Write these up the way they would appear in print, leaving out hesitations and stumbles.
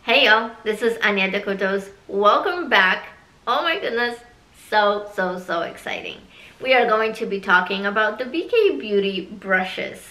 Hey y'all, this is Anya DecoToes. Welcome back. Oh my goodness, so exciting. We are going to be talking about the BK Beauty brushes.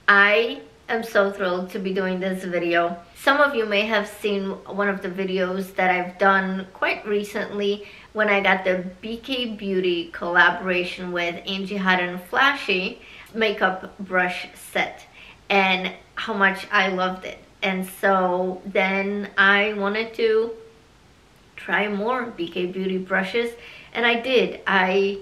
I am so thrilled to be doing this video. Some of you may have seen one of the videos that I've done quite recently when I got the BK Beauty collaboration with Angie Hot and Flashy makeup brush set and how much I loved it. And so then I wanted to try more BK Beauty brushes, and I did. I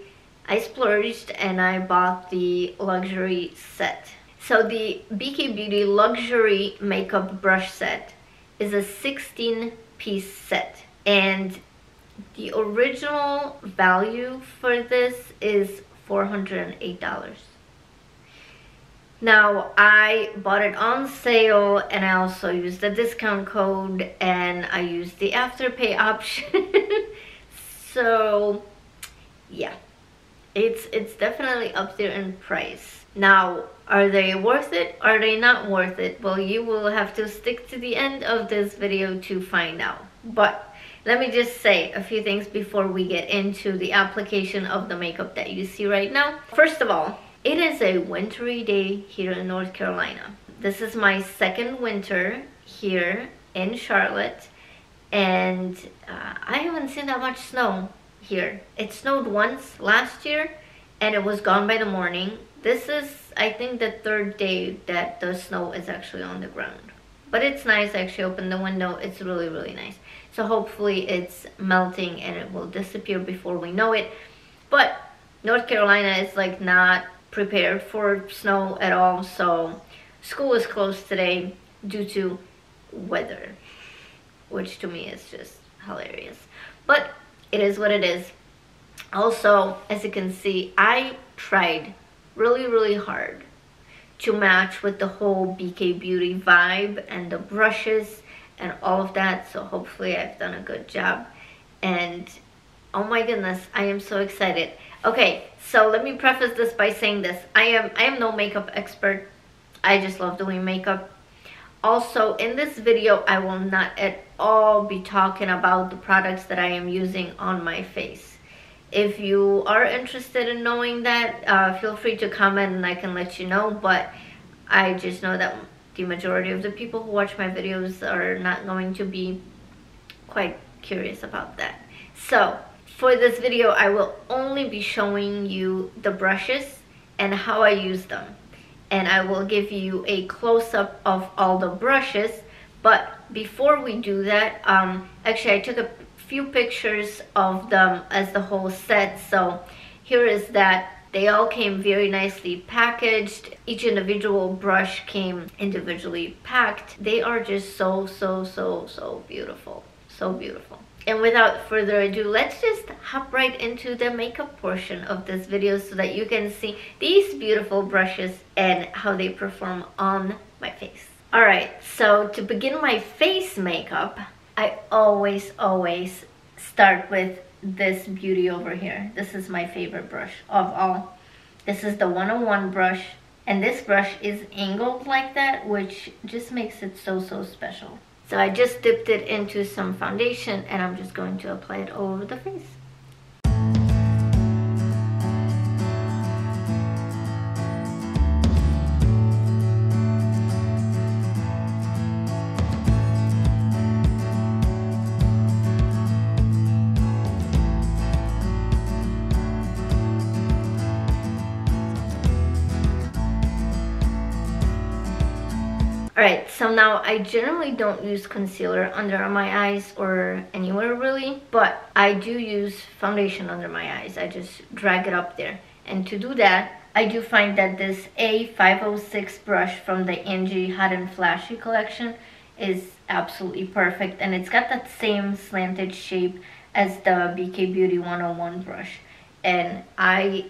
splurged and I bought the luxury set. So the BK Beauty luxury makeup brush set is a 16-piece set, and the original value for this is $408. Now, I bought it on sale, and I also used the discount code, and I used the afterpay option. So yeah, it's definitely up there in price. Now, are they worth it? Are they not worth it? Well, you will have to stick to the end of this video to find out. But let me just say a few things before we get into the application of the makeup that you see right now. First of all, it is a wintry day here in North Carolina. This is my second winter here in Charlotte, and I haven't seen that much snow here. It snowed once last year, and it was gone by the morning. This is, I think, the third day that the snow is actually on the ground. But it's nice. I actually opened the window. It's really nice. So hopefully it's melting and it will disappear before we know it. But North Carolina is like not prepared for snow at all, so school is closed today due to weather, which to me is just hilarious, but it is what it is. Also, as you can see, I tried really hard to match with the whole BK Beauty vibe and the brushes and all of that, so hopefully I've done a good job. And oh my goodness, I am so excited. Okay, so let me preface this by saying this. I am no makeup expert. I just love doing makeup. Also, in this video, I will not at all be talking about the products that I am using on my face. If you are interested in knowing that, feel free to comment and I can let you know. But I just know that the majority of the people who watch my videos are not going to be quite curious about that. So for this video, I will only be showing you the brushes and how I use them. And I will give you a close-up of all the brushes. But before we do that, actually I took a few pictures of them as the whole set. So here is that. They all came very nicely packaged. Each individual brush came individually packed. They are just so beautiful. So beautiful. And without further ado, let's just hop right into the makeup portion of this video so that you can see these beautiful brushes and how they perform on my face. Alright, so to begin my face makeup, I always start with this beauty over here. This is my favorite brush of all. This is the 101 brush, and this brush is angled like that, which just makes it so special. So I just dipped it into some foundation and I'm just going to apply it all over the face. Alright, so now I generally don't use concealer under my eyes or anywhere really, but I do use foundation under my eyes. I just drag it up there. And to do that, I do find that this A506 brush from the Angie Hot and Flashy collection is absolutely perfect. And it's got that same slanted shape as the BK Beauty 101 brush. And I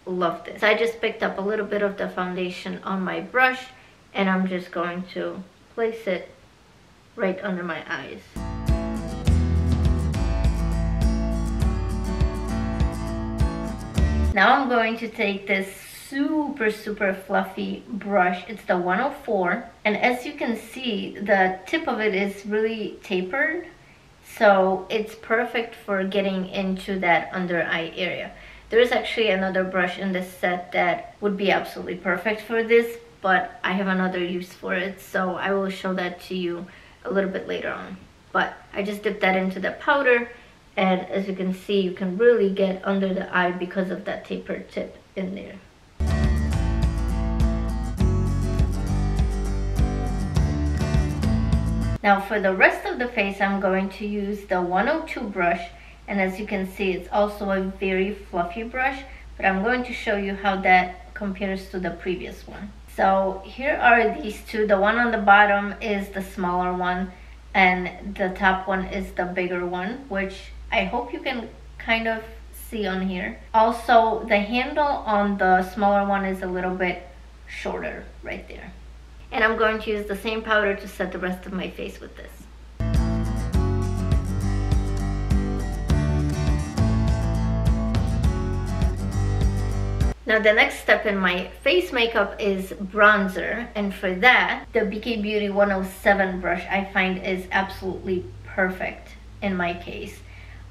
love this. I just picked up a little bit of the foundation on my brush, and I'm just going to place it right under my eyes. Now I'm going to take this super fluffy brush. It's the 104, and as you can see, the tip of it is really tapered, so it's perfect for getting into that under eye area. There is actually another brush in this set that would be absolutely perfect for this, but I have another use for it, so I will show that to you a little bit later on. But I just dipped that into the powder, and as you can see, you can really get under the eye because of that tapered tip in there. Now for the rest of the face, I'm going to use the 102 brush, and as you can see, it's also a very fluffy brush, but I'm going to show you how that compares to the previous one. So here are these two. The one on the bottom is the smaller one, and the top one is the bigger one, which I hope you can kind of see on here. Also, the handle on the smaller one is a little bit shorter right there. And I'm going to use the same powder to set the rest of my face with this. Now the next step in my face makeup is bronzer, and for that, the BK Beauty 107 brush I find is absolutely perfect in my case.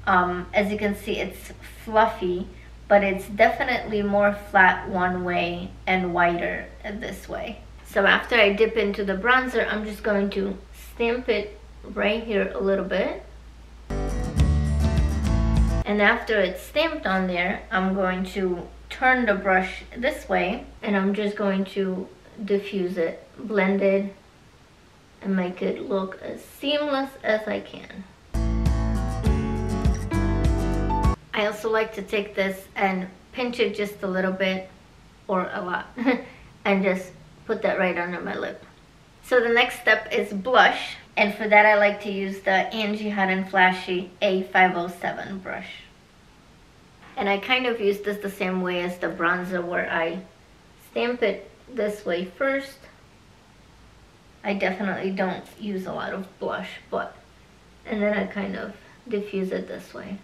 As you can see, it's fluffy, but it's definitely more flat one way and wider this way. So after I dip into the bronzer, I'm just going to stamp it right here a little bit. And after it's stamped on there, I'm going to turn the brush this way, and I'm just going to diffuse it, blend it, and make it look as seamless as I can. I also like to take this and pinch it just a little bit, or a lot, and just put that right under my lip. So the next step is blush, and for that I like to use the Angie Hot and Flashy A507 brush. And I kind of use this the same way as the bronzer, where I stamp it this way first. I definitely don't use a lot of blush, and then I kind of diffuse it this way.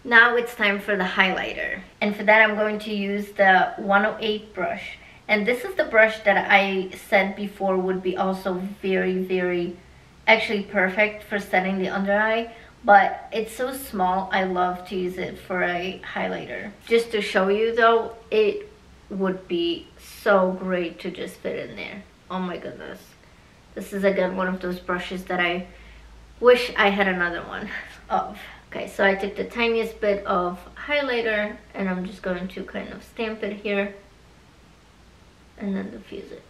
Now it's time for the highlighter, and for that I'm going to use the 108 brush, and this is the brush that I said before would be also very actually perfect for setting the under eye, but it's so small, I love to use it for a highlighter. Just to show you though, it would be so great to just fit in there. Oh my goodness. This is again one of those brushes that I wish I had another one of. Okay, so I took the tiniest bit of highlighter, and I'm just going to kind of stamp it here and then diffuse it.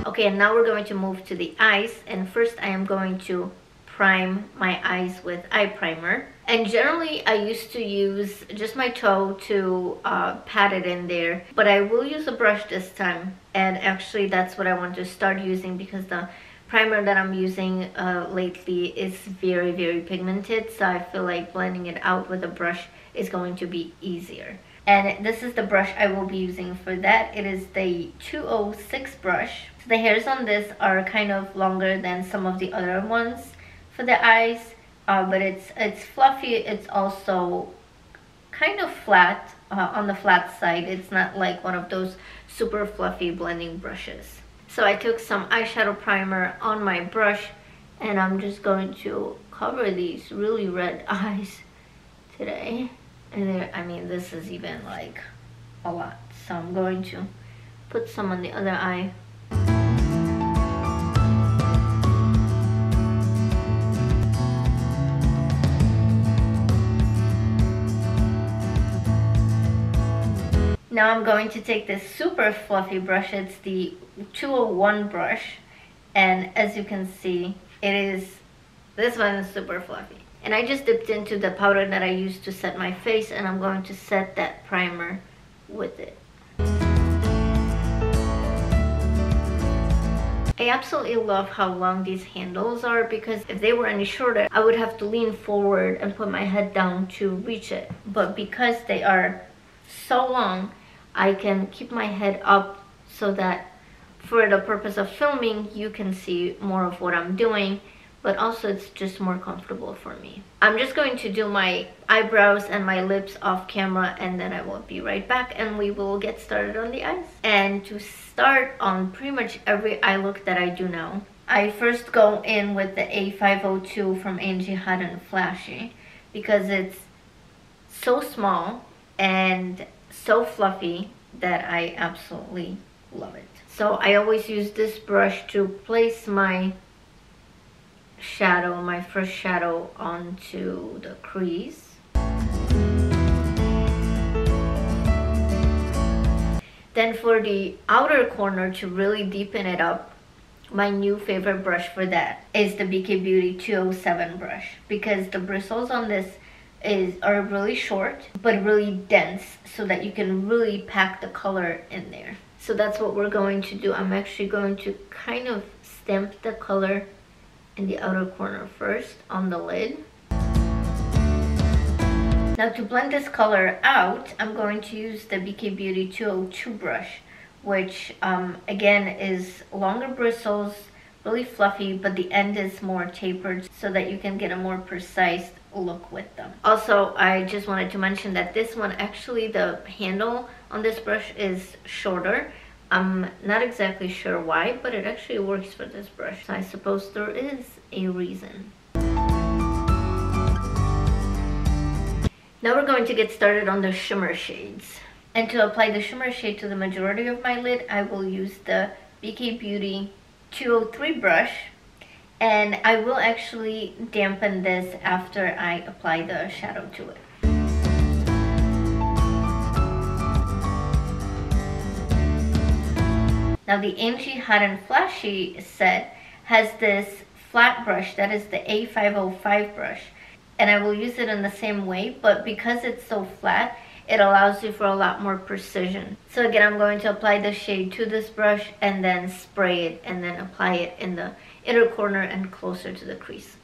Okay, and now we're going to move to the eyes, and first I am going to prime my eyes with eye primer. And generally I used to use just my toe to pat it in there, but I will use a brush this time, and actually that's what I want to start using, because the primer that I'm using lately is very pigmented, so I feel like blending it out with a brush is going to be easier. And this is the brush I will be using for that. It is the 206 brush. So the hairs on this are kind of longer than some of the other ones for the eyes, but it's fluffy. It's also kind of flat, on the flat side. It's not like one of those super fluffy blending brushes. So I took some eyeshadow primer on my brush, and I'm just going to cover these really red eyes today. And I mean, this is even like a lot. So I'm going to put some on the other eye. Now I'm going to take this super fluffy brush. It's the 201 brush, and as you can see, this one is super fluffy. And I just dipped into the powder that I used to set my face, and I'm going to set that primer with it. I absolutely love how long these handles are, because if they were any shorter, I would have to lean forward and put my head down to reach it. But because they are so long, I can keep my head up so that for the purpose of filming, you can see more of what I'm doing. but also it's just more comfortable for me. I'm just going to do my eyebrows and my lips off camera, and then I will be right back and we will get started on the eyes. And to start on pretty much every eye look that I do now, I first go in with the A502 from Angie Hot and Flashy because it's so small and so fluffy that I absolutely love it. So I always use this brush to place my shadow, my first shadow, onto the crease. Then for the outer corner, to really deepen it up, my new favorite brush for that is the BK Beauty 207 brush, because the bristles on this are really short but really dense, so that you can really pack the color in there. So that's what we're going to do. I'm actually going to kind of stamp the color in the outer corner first on the lid. Now to blend this color out, I'm going to use the BK Beauty 202 brush, which again is longer bristles, really fluffy, but the end is more tapered so that you can get a more precise look with them. Also, I just wanted to mention that this one, actually the handle on this brush is shorter. I'm not exactly sure why, but it actually works for this brush. So I suppose there is a reason. Now we're going to get started on the shimmer shades. And to apply the shimmer shade to the majority of my lid, I will use the BK Beauty 203 brush. And I will actually dampen this after I apply the shadow to it. Now the Angie Hot and Flashy set has this flat brush, that is the A505 brush. And I will use it in the same way, but because it's so flat, it allows you for a lot more precision. So again, I'm going to apply the shade to this brush and then spray it and then apply it in the inner corner and closer to the crease.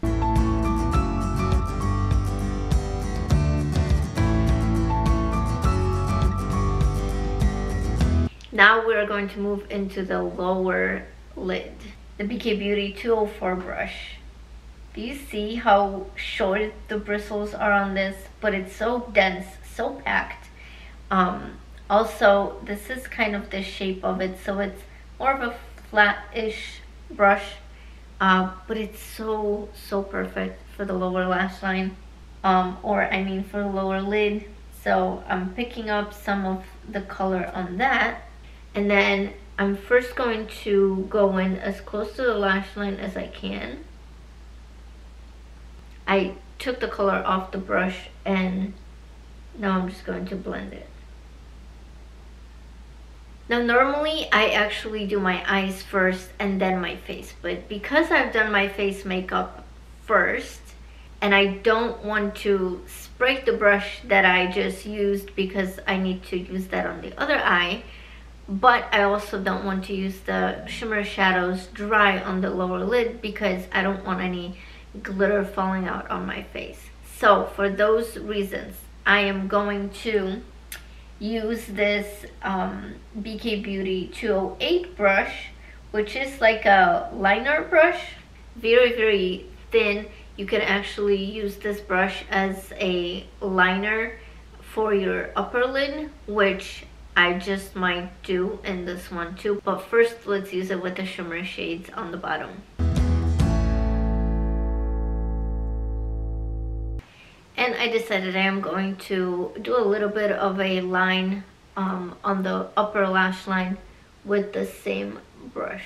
Now we're going to move into the lower lid. The BK Beauty 204 brush. Do you see how short the bristles are on this? But it's so dense, so packed. Also, this is kind of the shape of it, so it's more of a flat-ish brush, but it's so perfect for the lower lash line, or I mean for the lower lid. So I'm picking up some of the color on that, and then I'm first going to go in as close to the lash line as I can. I took the color off the brush and now I'm just going to blend it. Now normally I actually do my eyes first and then my face, but because I've done my face makeup first and I don't want to spray the brush that I just used because I need to use that on the other eye, but I also don't want to use the shimmer shadows dry on the lower lid because I don't want any glitter falling out on my face. So for those reasons, I am going to use this BK Beauty 208 brush, which is like a liner brush, very thin. You can actually use this brush as a liner for your upper lid, which I just might do in this one too. But first, let's use it with the shimmer shades on the bottom. And I decided I am going to do a little bit of a line on the upper lash line with the same brush.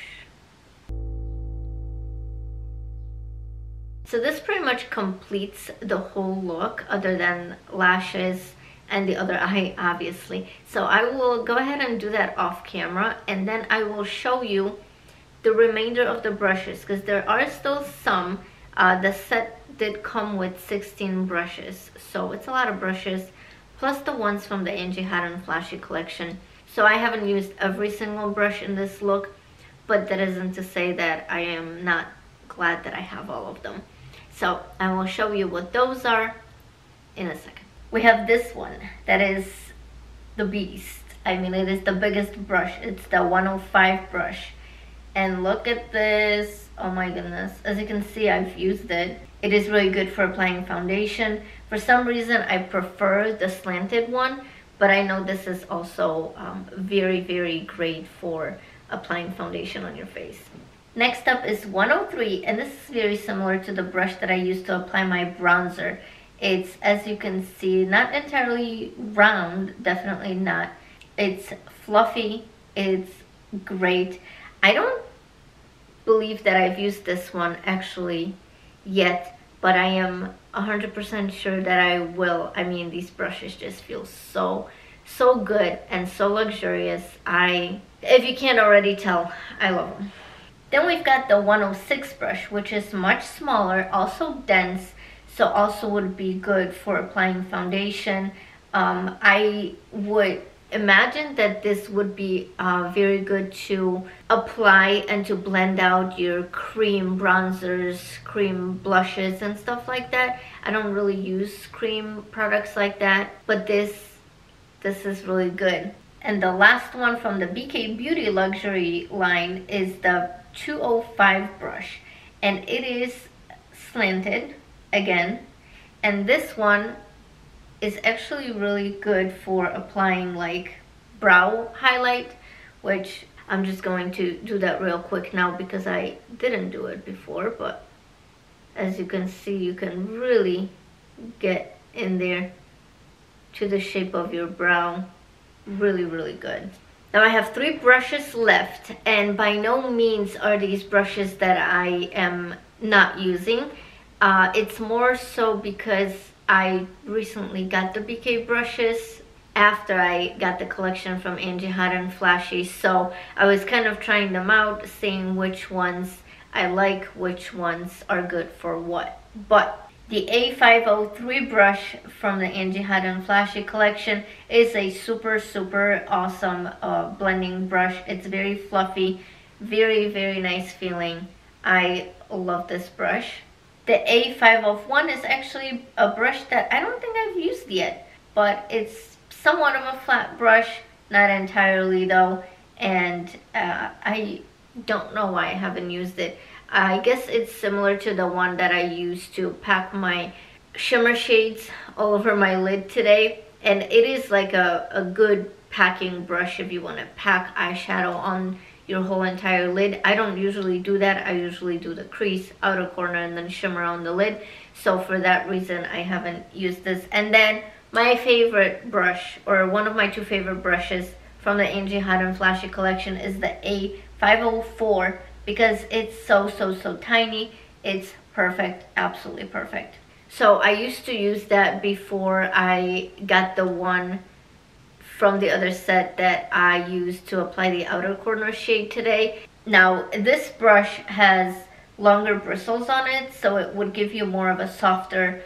So this pretty much completes the whole look, other than lashes and the other eye, obviously. So I will go ahead and do that off camera, and then I will show you the remainder of the brushes, because there are still some. The set did come with 16 brushes, so it's a lot of brushes, plus the ones from the Angie Hot and Flashy collection. So I haven't used every single brush in this look, but that isn't to say that I am not glad that I have all of them. So I will show you what those are in a second. We have this one that is the beast. I mean, it is the biggest brush. It's the 105 brush. And look at this. Oh my goodness. As you can see, I've used it. It is really good for applying foundation. For some reason, I prefer the slanted one, but I know this is also very, very great for applying foundation on your face. Next up is 103, and this is very similar to the brush that I use to apply my bronzer. It's, as you can see, not entirely round, definitely not. It's fluffy, it's great. I don't believe that I've used this one actually yet, but I am 100% sure that I will. I mean, these brushes just feel so good and so luxurious. If you can't already tell, I love them. Then we've got the 106 brush, which is much smaller, also dense, so also would be good for applying foundation. I would imagine that this would be very good to apply and to blend out your cream bronzers, cream blushes and stuff like that. I don't really use cream products like that, but this is really good. And the last one from the BK Beauty Luxury line is the 205 brush, and it is slanted again, and this one is actually really good for applying like brow highlight, which I'm just going to do that real quick now because I didn't do it before. But as you can see, you can really get in there to the shape of your brow. Really, really good. Now I have 3 brushes left, and by no means are these brushes that I am not using. It's more so because I recently got the BK brushes after I got the collection from Angie Hot and Flashy, so I was kind of trying them out, seeing which ones I like, which ones are good for what. But the A503 brush from the Angie Hot and Flashy collection is a super awesome blending brush. It's very fluffy, very nice feeling. I love this brush. The A501 is actually a brush that I don't think I've used yet, but it's somewhat of a flat brush, not entirely though, and I don't know why I haven't used it. I guess it's similar to the one that I used to pack my shimmer shades all over my lid today, and it is like a good packing brush if you want to pack eyeshadow on your whole entire lid. I don't usually do that. I usually do the crease, outer corner, and then shimmer on the lid, so for that reason I haven't used this. And then my favorite brush, or one of my 2 favorite brushes from the Angie Hot and Flashy collection, is the A504, because it's so tiny. It's perfect, absolutely perfect. So I used to use that before I got the one from the other set that I used to apply the outer corner shade today. Now this brush has longer bristles on it, so it would give you more of a softer,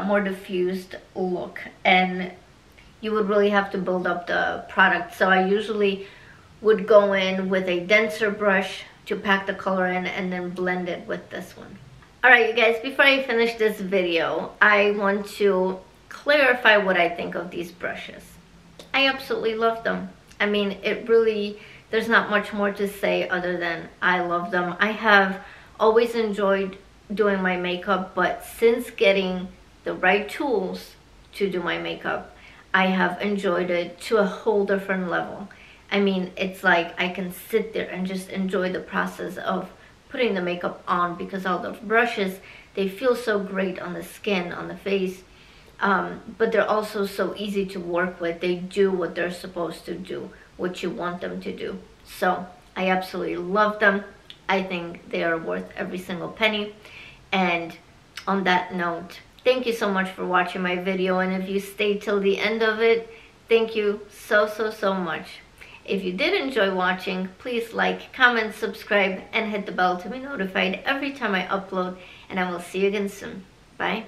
more diffused look, and you would really have to build up the product. So I usually would go in with a denser brush to pack the color in and then blend it with this one. Alright you guys, before I finish this video, I want to clarify what I think of these brushes. I absolutely love them. I mean, it really, there's not much more to say other than I love them. I have always enjoyed doing my makeup, but since getting the right tools to do my makeup, I have enjoyed it to a whole different level. I mean, it's like I can sit there and just enjoy the process of putting the makeup on, because all the brushes, they feel so great on the skin, on the face, but they're also so easy to work with. They do what they're supposed to do, what you want them to do. So I absolutely love them. I think they are worth every single penny. And on that note, thank you so much for watching my video, and if you stayed till the end of it, thank you so much. If you did enjoy watching, please like, comment, subscribe, and hit the bell to be notified every time I upload, and I will see you again soon. Bye.